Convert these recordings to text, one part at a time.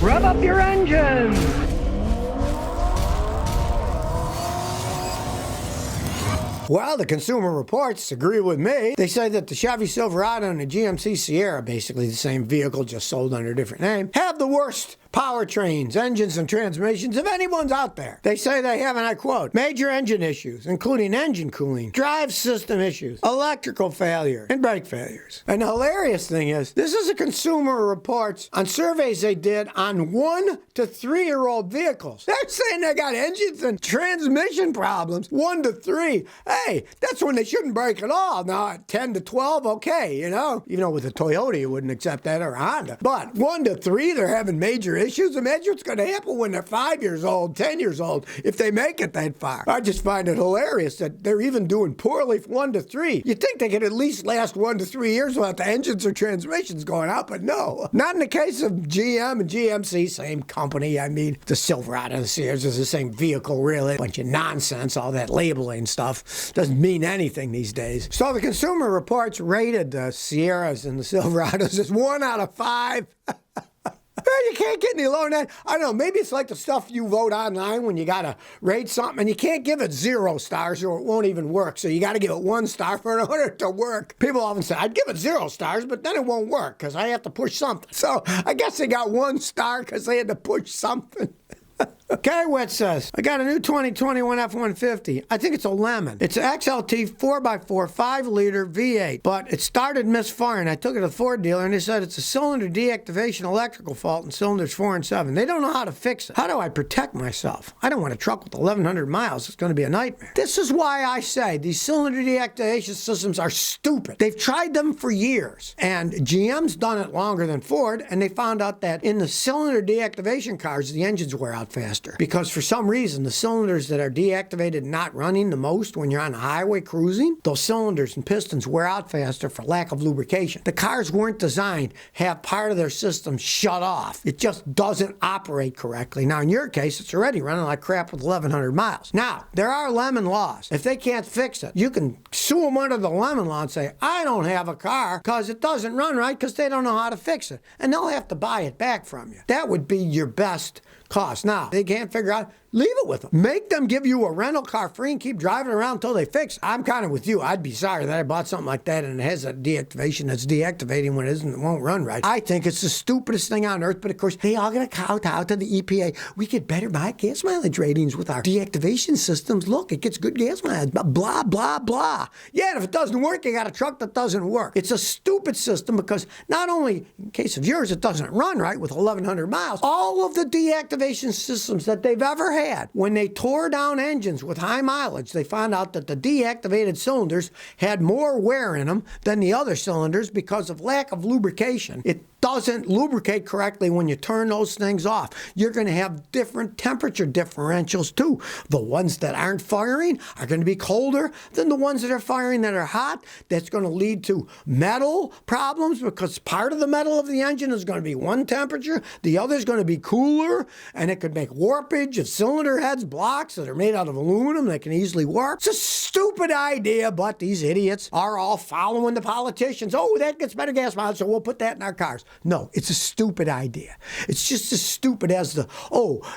Rev up your engines! Well, the Consumer Reports agree with me. They say that the Chevy Silverado and the GMC Sierra, basically the same vehicle, just sold under a different name, have the worst powertrains, engines, and transmissions of anyone's out there. They say they have, and I quote, major engine issues, including engine cooling, drive system issues, electrical failure, and brake failures. And the hilarious thing is, this is a Consumer Reports on surveys they did on 1 to 3-year-old vehicles. They're saying they got engines and transmission problems, 1 to 3. Hey, that's when they shouldn't break at all. Now, at 10 to 12, okay, you know. Even though with a Toyota, you wouldn't accept that, or a Honda. But 1 to 3, they're having major issues. Imagine what's going to happen when they're 5 years old, 10 years old, if they make it that far. I just find it hilarious that they're even doing poorly for 1 to 3. You'd think they could at least last 1 to 3 years without the engines or transmissions going out, but no. Not in the case of GM and GMC, same company. I mean, the Silverado and the Sierra is the same vehicle, really. Bunch of nonsense, all that labeling stuff. Doesn't mean anything these days. So the Consumer Reports rated the Sierras and the Silverados as 1 out of 5. You can't get any lower than that. I don't know, maybe it's like the stuff you vote online when you got to rate something and you can't give it 0 stars or it won't even work. So you got to give it 1 star for in order to work. People often say, I'd give it 0 stars, but then it won't work because I have to push something. So I guess they got 1 star because they had to push something. Okay, what says? I got a new 2021 F-150. I think it's a lemon. It's an XLT 4x4 5-liter V8, but it started misfiring. I took it to the Ford dealer, and they said it's a cylinder deactivation electrical fault in cylinders 4 and 7. They don't know how to fix it. How do I protect myself? I don't want a truck with 1,100 miles. It's going to be a nightmare. This is why I say these cylinder deactivation systems are stupid. They've tried them for years, and GM's done it longer than Ford, and they found out that in the cylinder deactivation cars, the engines wear out faster. Because for some reason, the cylinders that are deactivated and not running the most when you're on the highway cruising, those cylinders and pistons wear out faster for lack of lubrication. The cars weren't designed to have part of their system shut off. It just doesn't operate correctly. Now, in your case, it's already running like crap with 1,100 miles. Now, there are lemon laws. If they can't fix it, you can sue them under the lemon law and say, I don't have a car because it doesn't run right because they don't know how to fix it. And they'll have to buy it back from you. That would be your best cost. Now, they can't figure out, leave it with them. Make them give you a rental car free and keep driving around until they fix it. I'm kind of with you. I'd be sorry that I bought something like that and it has a deactivation that's deactivating when it isn't, it won't run right. I think it's the stupidest thing on earth, but of course, they all going to kowtow to the EPA. We get better gas mileage ratings with our deactivation systems. Look, it gets good gas mileage, blah, blah, blah. Yeah, and if it doesn't work, you got a truck that doesn't work. It's a stupid system because not only, in case of yours, it doesn't run right with 1,100 miles, all of the deactivation systems that they've ever had, when they tore down engines with high mileage, they found out that the deactivated cylinders had more wear in them than the other cylinders because of lack of lubrication. It doesn't lubricate correctly when you turn those things off. You're going to have different temperature differentials too. The ones that aren't firing are going to be colder than the ones that are firing that are hot. That's going to lead to metal problems because part of the metal of the engine is going to be one temperature, the other is going to be cooler, and it could make warpage of cylinder heads, blocks that are made out of aluminum that can easily warp. It's a stupid idea, but these idiots are all following the politicians. Oh, that gets better gas mileage, so we'll put that in our cars. No, it's a stupid idea. It's just as stupid as the,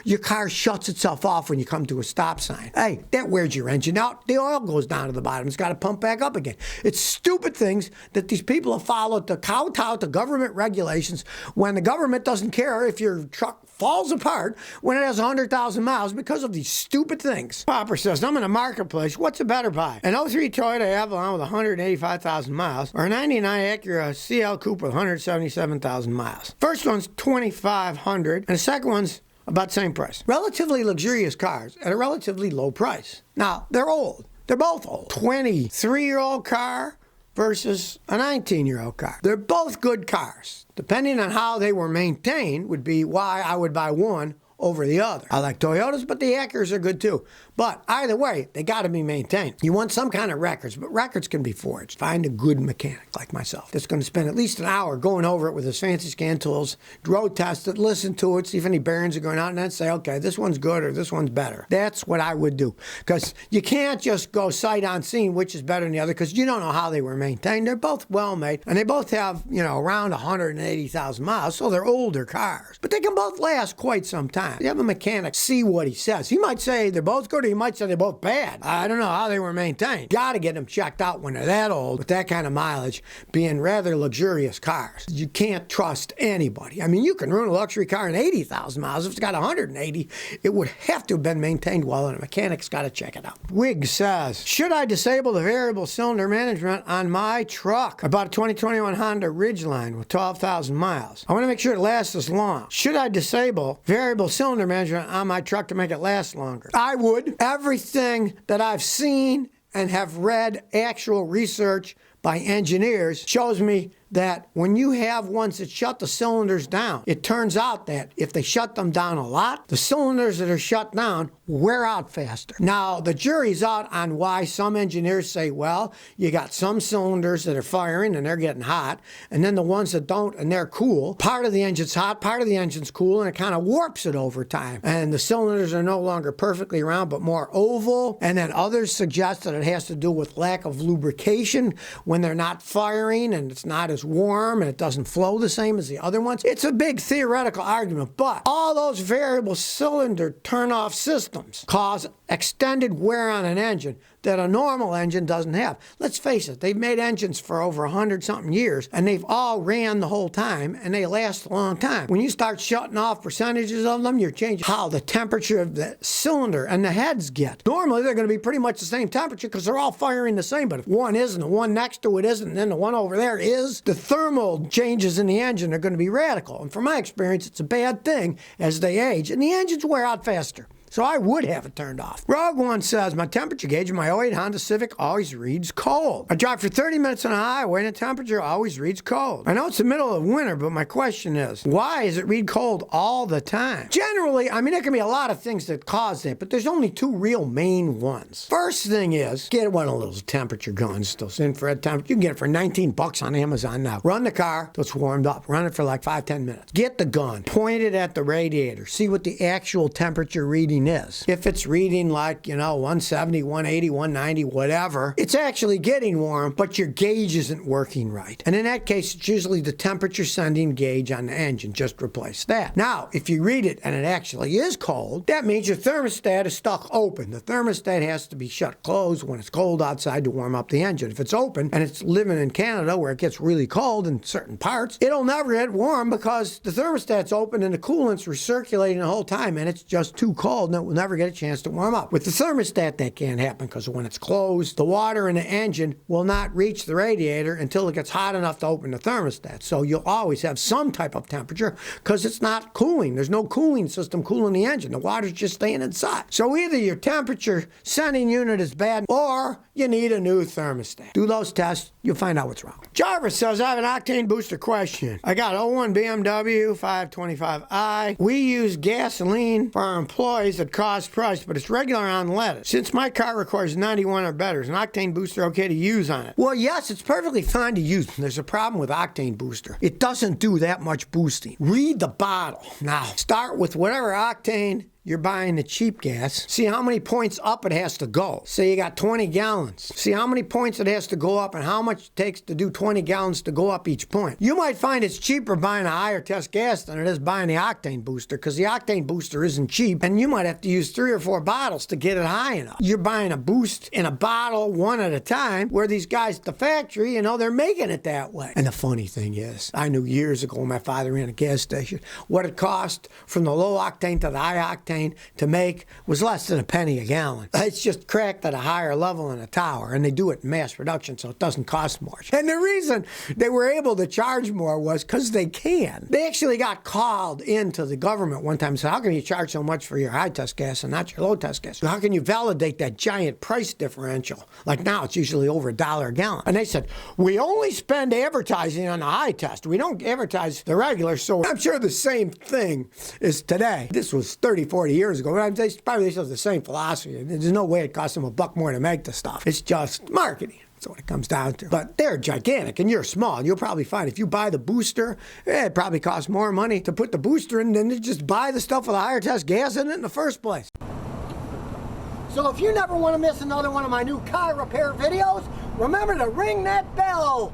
your car shuts itself off when you come to a stop sign. Hey, that wears your engine out. The oil goes down to the bottom. It's got to pump back up again. It's stupid things that these people have followed to kowtow to government regulations when the government doesn't care if your truck falls apart when it has 100,000 miles because of these stupid things. Popper says, I'm in a marketplace. What's a better buy? An 03 Toyota Avalon with 185,000 miles or a 99 Acura CL Coupe with 177,000 miles. First one's $2,500 and the second one's about the same price. Relatively luxurious cars at a relatively low price. Now, they're old. They're both old. 23-year-old car versus a 19-year-old car. They're both good cars. Depending on how they were maintained would be why I would buy one over the other. I like Toyotas, but the Acuras are good too. But either way, they got to be maintained. You want some kind of records, but records can be forged. Find a good mechanic like myself that's going to spend at least an hour going over it with his fancy scan tools, road test it, listen to it, see if any bearings are going out, and then say, okay, this one's good or this one's better. That's what I would do. Because you can't just go sight unseen which is better than the other, because you don't know how they were maintained. They're both well made, and they both have, around 180,000 miles, so they're older cars. But they can both last quite some time. You have a mechanic see what he says. He might say they're both good, or he might say they're both bad. I don't know how they were maintained. Got to get them checked out when they're that old, with that kind of mileage, being rather luxurious cars. You can't trust anybody. I mean, you can ruin a luxury car in 80,000 miles. If it's got 180, it would have to have been maintained well, and a mechanic's got to check it out. Wig says, should I disable the variable cylinder management on my truck? I bought a 2021 Honda Ridgeline with 12,000 miles. I want to make sure it lasts as long. Should I disable variable cylinder management on my truck to make it last longer? I would. Everything that I've seen and have read, actual research by engineers, shows me that when you have ones that shut the cylinders down, it turns out that if they shut them down a lot, the cylinders that are shut down wear out faster. Now, the jury's out on why some engineers say, well, you got some cylinders that are firing and they're getting hot, and then the ones that don't and they're cool. Part of the engine's hot, part of the engine's cool, and it kind of warps it over time. And the cylinders are no longer perfectly round, but more oval. And then others suggest that it has to do with lack of lubrication when they're not firing and it's not as warm and it doesn't flow the same as the other ones. It's a big theoretical argument, but all those variable cylinder turn-off systems cause extended wear on an engine that a normal engine doesn't have. Let's face it, they've made engines for over 100-something years, and they've all ran the whole time, and they last a long time. When you start shutting off percentages of them, you're changing how the temperature of the cylinder and the heads get. Normally, they're going to be pretty much the same temperature because they're all firing the same, but if one isn't, the one next to it isn't, and then the one over there is, the thermal changes in the engine are going to be radical. And from my experience, it's a bad thing as they age, and the engines wear out faster. So I would have it turned off. Rogue One says, my temperature gauge in my '08 Honda Civic always reads cold. I drive for 30 minutes on a highway and the temperature always reads cold. I know it's the middle of winter, but my question is, why does it read cold all the time? Generally, I mean, there can be a lot of things that cause that, but there's only two real main ones. First thing is, get one of those temperature guns, those infrared temperature. You can get it for $19 on Amazon now. Run the car till it's warmed up. Run it for like 5-10 minutes. Get the gun, point it at the radiator, see what the actual temperature reading is. If it's reading like, 170, 180, 190, whatever, it's actually getting warm, but your gauge isn't working right. And in that case, it's usually the temperature sending gauge on the engine. Just replace that. Now, if you read it and it actually is cold, that means your thermostat is stuck open. The thermostat has to be shut closed when it's cold outside to warm up the engine. If it's open and it's living in Canada where it gets really cold in certain parts, it'll never get warm because the thermostat's open and the coolant's recirculating the whole time, and it's just too cold and it will never get a chance to warm up. With the thermostat, that can't happen because when it's closed, the water in the engine will not reach the radiator until it gets hot enough to open the thermostat. So you'll always have some type of temperature because it's not cooling. There's no cooling system cooling the engine. The water's just staying inside. So either your temperature sending unit is bad or you need a new thermostat. Do those tests, you'll find out what's wrong. Jarvis says, I have an octane booster question. I got 01 BMW 525i. We use gasoline for our employees at cost price, but it's regular on lettuce. Since my car requires 91 or better, is an octane booster okay to use on it? Well, yes, it's perfectly fine to use. There's a problem with octane booster. It doesn't do that much boosting. Read the bottle. Now, start with whatever octane you're buying the cheap gas. See how many points up it has to go. Say you got 20 gallons. See how many points it has to go up and how much it takes to do 20 gallons to go up each point. You might find it's cheaper buying a higher test gas than it is buying the octane booster because the octane booster isn't cheap and you might have to use 3 or 4 bottles to get it high enough. You're buying a boost in a bottle one at a time where these guys at the factory, they're making it that way. And the funny thing is, I knew years ago when my father ran a gas station what it cost from the low octane to the high octane octane to make was less than a penny a gallon. It's just cracked at a higher level in a tower, and they do it in mass production, so it doesn't cost much. And the reason they were able to charge more was because they can. They actually got called into the government one time and said, how can you charge so much for your high test gas and not your low test gas? How can you validate that giant price differential? Like now, it's usually over $1 a gallon. And they said, we only spend advertising on the high test. We don't advertise the regular, so I'm sure the same thing is today. This was 30, 40 years ago. They probably still have the same philosophy. There's no way it costs them $1 more to make the stuff. It's just marketing. That's what it comes down to. But they're gigantic, and you're small. You'll probably find if you buy the booster, it probably costs more money to put the booster in than to just buy the stuff with a higher test gas in it in the first place. So if you never want to miss another one of my new car repair videos, remember to ring that bell.